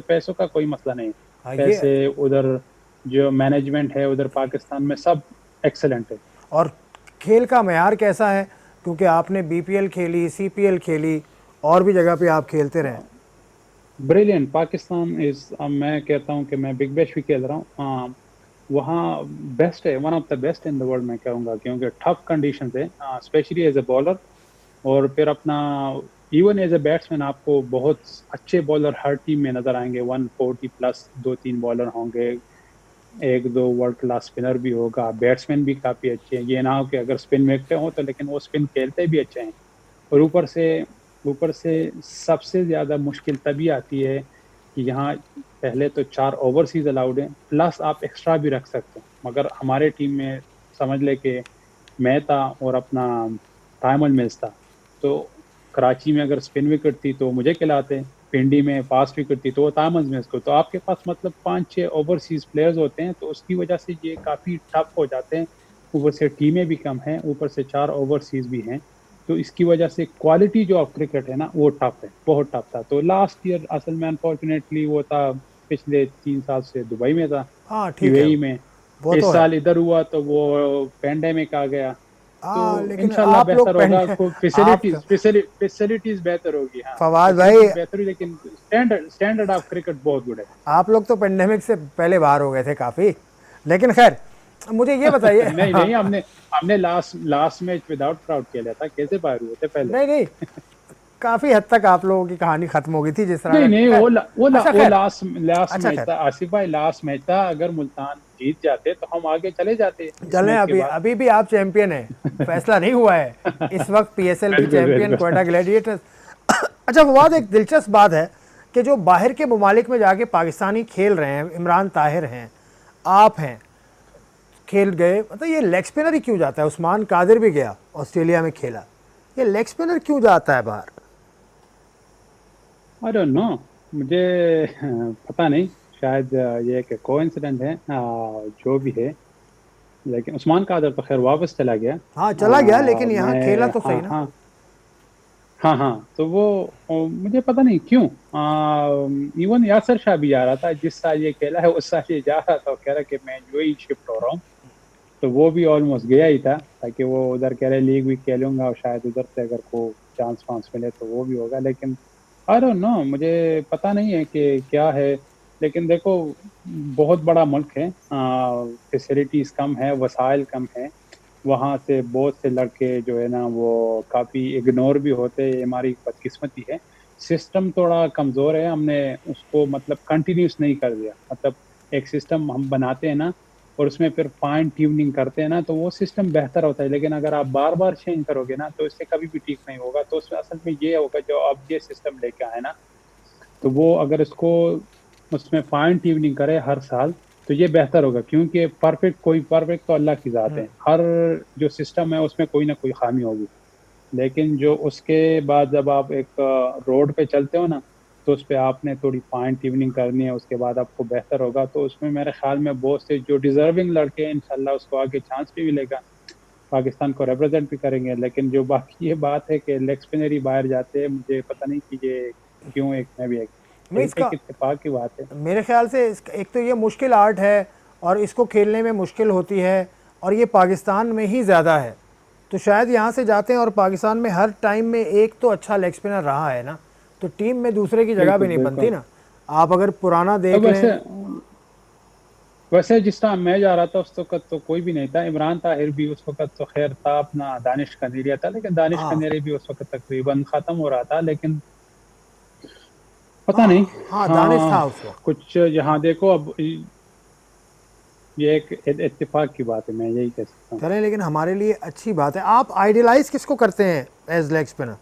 पैसों का कोई मसला नहीं है। हाँ, ये पैसे उधर, जो मैनेजमेंट है उधर पाकिस्तान में सब एक्सेलेंट है। और खेल का मयार कैसा है? क्योंकि आपने बीपीएल खेली, सीपीएल खेली, और भी जगह पे आप खेलते रहे। ब्रिलियंट पाकिस्तान इज, मैं कहता हूँ कि मैं बिग बैश भी खेल रहा हूँ, वहाँ बेस्ट है, one of the best in the world मैं कहूँगा, क्योंकि टफ कंडीशंस है, स्पेशली एज ए बॉलर। और फिर अपना इवन एज ए बैट्समैन आपको बहुत अच्छे बॉलर हर टीम में नजर आएंगे, 140 प्लस 2-3 बॉलर होंगे, एक दो वर्ल्ड क्लास स्पिनर भी होगा, बैट्समैन भी काफ़ी अच्छे हैं। ये ना हो कि अगर स्पिन फेंकते हो तो, लेकिन वो स्पिन खेलते भी अच्छे हैं। और ऊपर से सबसे ज़्यादा मुश्किल तभी आती है कि यहाँ पहले तो 4 ओवरसीज अलाउड हैं, प्लस आप एक्स्ट्रा भी रख सकते हो। मगर हमारे टीम में समझ ले कि मैं था और अपना तायमल मिल्स था, तो कराची में अगर स्पिन विकेट थी तो मुझे खिलाते, पिंडी में फास्ट विकेट थी तो वो तायमल मिल्स को। तो आपके पास मतलब 5-6 ओवरसीज प्लेयर्स होते हैं, तो उसकी वजह से ये काफ़ी टफ हो जाते हैं। ऊपर से टीमें भी कम हैं, ऊपर से 4 ओवरसीज भी हैं, तो इसकी वजह से क्वालिटी जो ऑफ क्रिकेट है ना, वो टफ है, बहुत टफ था। तो लास्ट ईयर असल में अनफॉर्चुनेटली वो था, पिछले 3 साल से दुबई में था, हाँ, ठीक है, यूएई में। वो तो इस है। साल इधर हुआ तो वो पैंडेमिक आ गया। तो हाँ, लेकिन इंशाल्लाह आप लोग बेहतर होगा, को आप फैसिलिटीज बेहतर होगी, हाँ, फवाद भाई, फैसिलिटीज बेहतर होगी, लेकिन स्टैंडर्ड ऑफ क्रिकेट बहुत गुड है। आप लोग तो पेंडेमिक से पहले बाहर हो गए थे काफ़ी। लेकिन खैर, मुझे ये बताइए। नहीं हाँ, नहीं, हमने last last match without crowd खेला था, कैसे बाहर हुए थे पहले? नहीं नहीं, काफ़ी हद तक आप लोगों की कहानी ख़त्म हो गई थी जिस तरह नहीं लगता। नहीं, खैर, अच्छा वो खैर, लास्ट लास्ट अच्छा मैच खैर, था आसिफ भाई, लास्ट मैच था। अगर मुल्तान जीत जाते तो हम आगे चले जाते इस चलें, मैच के अभी बाद। अभी भी आप चैंपियन हैं, फैसला नहीं हुआ है। इस वक्त पीएसएल की बिल्कुल चैंपियन बिल्कुल। क्वेटा ग्लैडिएटर्स। अच्छा फवाद, एक दिलचस्प बात है कि जो बाहर के ममालिक में जाके पाकिस्तानी खेल रहे हैं, इमरान ताहिर हैं, आप हैं, खेल गए, मतलब ये लेग स्पिनर ही क्यों जाता है? उस्मान कादिर भी गया, ऑस्ट्रेलिया में खेला, ये लेग स्पिनर क्यों जाता है बाहर? आई डोंट नो, मुझे पता नहीं, शायद ये एक कोइंसिडेंट है, जो भी है। लेकिन उस्मान कादर तो खैर वापस चला गया। हाँ, चला गया, लेकिन यहाँ खेला मैं, तो हाँ सही ना। हाँ, हाँ हाँ, तो वो मुझे पता नहीं क्यों। इवन यासर शाह भी जा रहा था, जिस साल ये खेला है उस साल ये जा रहा था, और कह रहा कि मैं यूएई शिफ्ट हो रहा हूँ। तो वो भी ऑलमोस्ट गया ही था, ताकि वो उधर कह रहे लीग भी खेलूंगा, और शायद उधर से अगर को चांस वांस मिले तो वो भी होगा। लेकिन आई डोंट नो, मुझे पता नहीं है कि क्या है। लेकिन देखो, बहुत बड़ा मुल्क है, फैसिलिटीज कम है, वसाइल कम है, वहाँ से बहुत से लड़के जो है ना वो काफ़ी इग्नोर भी होते हैं, ये हमारी बदकिस्मती है। सिस्टम थोड़ा कमज़ोर है, हमने उसको मतलब कंटिन्यूस नहीं कर दिया। मतलब एक सिस्टम हम बनाते हैं ना, और उसमें फिर फाइन ट्यूनिंग करते हैं ना, तो वो सिस्टम बेहतर होता है। लेकिन अगर आप बार बार चेंज करोगे ना, तो इससे कभी भी ठीक नहीं होगा। तो उसमें असल में ये होगा, जो अब ये सिस्टम लेके आए ना, तो वो अगर इसको उसमें फाइन ट्यूनिंग करे हर साल, तो ये बेहतर होगा। क्योंकि परफेक्ट तो अल्लाह की ज़ात है, हर जो सिस्टम है उसमें कोई ना कोई खामी होगी। लेकिन जो उसके बाद जब आप एक रोड पे चलते हो ना, तो उस पे आपने थोड़ी फाइन ट्यूनिंग करनी है, उसके बाद आपको बेहतर होगा। तो उसमें मेरे ख्याल में बहुत से जो डिजर्विंग लड़के हैं, इंशाल्लाह उसको आगे चांस भी मिलेगा, पाकिस्तान को रिप्रेजेंट भी करेंगे। लेकिन जो बाकी ये बात है कि लेग स्पिनर ही बाहर जाते हैं, मुझे पता नहीं कि ये क्यों, एक मैं भी मैं एक इसका, इत्तेफाक की बात है। मेरे ख्याल से एक तो ये मुश्किल आर्ट है, और इसको खेलने में मुश्किल होती है, और ये पाकिस्तान में ही ज़्यादा है। तो शायद यहाँ से जाते हैं, और पाकिस्तान में हर टाइम में एक तो अच्छा लेग स्पिनर रहा है ना, तो टीम में दूसरे की जगह भी बिल्कुल नहीं बनती बिल्कुल। ना। आप अगर पुराना अब देख लें। वैसे जिस टाइम मैं जा रहा था उस वक्त तो कोई भी नहीं था। इमरान ताहिर भी उस वक्त तो खैर था, अपना दानिश कनेरिया था, लेकिन दानिश हाँ कनेरी भी उस वक्त तकरीबन खत्म हो रहा था। लेकिन पता नहीं, हाँ हाँ, दानिश था हाँ, उस वक्त। कुछ यहाँ देखो अब, ये एक इत्तेफाक की बात है, मैं यही कह सकता हूँ। चलें, लेकिन हमारे लिए अच्छी बात है। आप आइडियलाइज किसको करते हैं एज लेग स्पिनर?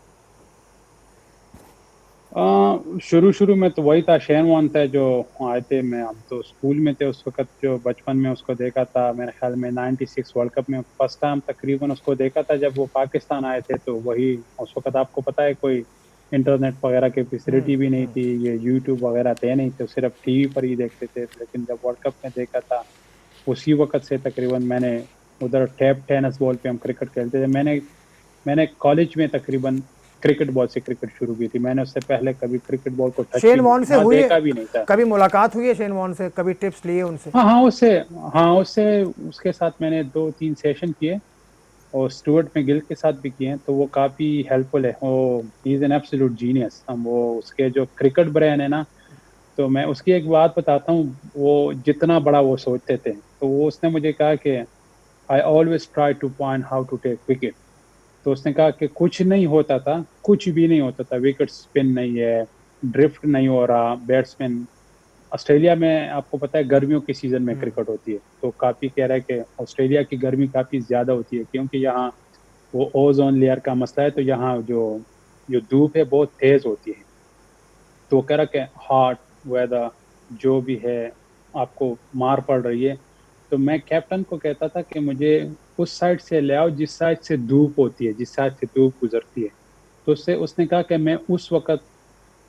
शुरू शुरू में तो वही था, शेन वॉर्न था जो आए थे। मैं हम तो स्कूल में थे उस वक्त, जो बचपन में उसको देखा था। मेरे ख्याल में 96 वर्ल्ड कप में फर्स्ट टाइम तकरीबन उसको देखा था जब वो पाकिस्तान आए थे। तो वही उस वक्त आपको पता है कोई इंटरनेट वगैरह की फैसिलिटी भी नहीं थी, ये यूट्यूब वगैरह थे नहीं, तो सिर्फ टीवी पर ही देखते थे। लेकिन जब वर्ल्ड कप में देखा था उसी वक्त से तकरीबन मैंने उधर टैप टेनिस बॉल पे हम क्रिकेट खेलते थे। मैंने कॉलेज में तकरीबन क्रिकेट बॉल से क्रिकेट शुरू की थी। मैंने उससे पहले कभी क्रिकेट बॉल को टच शेन भी वॉर्न से ना हुई है, देखा भी नहीं था। कभी मुलाकात हुई है शेन वॉर्न से, कभी टिप्स लिए उनसे? हाँ हाँ उससे उसके साथ मैंने 2-3 सेशन किए, और स्टुअर्ट मैगिल के साथ भी किए हैं। तो वो काफ़ी हेल्पफुल है, वो he is an absolute genius. हम वो उसके जो क्रिकेट ब्रेन है ना, तो मैं उसकी एक बात बताता हूँ। वो जितना बड़ा वो सोचते थे, तो वो उसने मुझे कहा कि I always try to point how to take wicket. तो उसने कहा कि कुछ नहीं होता था, कुछ भी नहीं होता था, विकेट स्पिन नहीं है, ड्रिफ्ट नहीं हो रहा, बैट्समैन। ऑस्ट्रेलिया में आपको पता है गर्मियों के सीजन में क्रिकेट होती है, तो काफ़ी कह रहा है कि ऑस्ट्रेलिया की गर्मी काफ़ी ज़्यादा होती है, क्योंकि यहाँ वो ओजोन लेयर का मसला है। तो यहाँ जो जो धूप है बहुत तेज़ होती है। तो वो कह रहा कि हॉट वेदर जो भी है आपको मार पड़ रही है। तो मैं कैप्टन को कहता था कि मुझे उस साइड से ले आओ जिस साइड से धूप होती है, जिस साइड से धूप गुजरती है। तो उससे उसने कहा कि मैं उस वक्त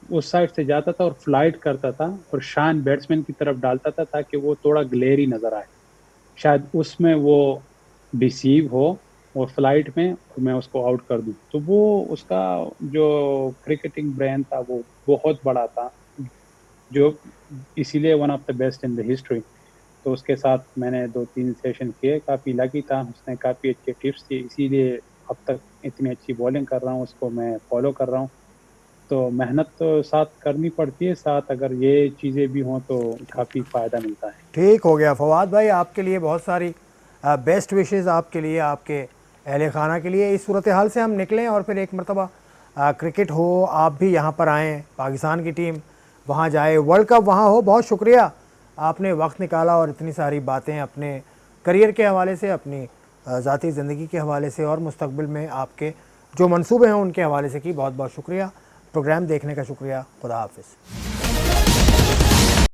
उस साइड से जाता था और फ्लाइट करता था, और शान बैट्समैन की तरफ डालता था ताकि वो थोड़ा ग्लेरी नजर आए, शायद उसमें वो डिसीव हो और फ्लाइट में और मैं उसको आउट कर दूं। तो वो उसका जो क्रिकेटिंग ब्रेन था वो बहुत बड़ा था, जो इसीलिए one of the best in the history. तो उसके साथ मैंने 2-3 सेशन किए, काफ़ी लकी था, उसने काफ़ी अच्छे टिप्स दिए, इसीलिए अब तक इतनी अच्छी बॉलिंग कर रहा हूँ, उसको मैं फॉलो कर रहा हूँ। तो मेहनत तो साथ करनी पड़ती है, साथ अगर ये चीज़ें भी हों तो काफ़ी फ़ायदा मिलता है। ठीक हो गया फवाद भाई, आपके लिए बहुत सारी बेस्ट विशेस, आपके लिए, आपके अहल खाना के लिए। इस सूरत हाल से हम निकलें और फिर एक मरतबा क्रिकेट हो, आप भी यहाँ पर आएँ, पाकिस्तान की टीम वहाँ जाए, वर्ल्ड कप वहाँ हो। बहुत शुक्रिया, आपने वक्त निकाला और इतनी सारी बातें अपने करियर के हवाले से, अपनी ज़ाती ज़िंदगी के हवाले से और मुस्तकबिल में आपके जो मंसूबे हैं उनके हवाले से की। बहुत बहुत शुक्रिया। प्रोग्राम देखने का शुक्रिया। खुदा हाफिज़।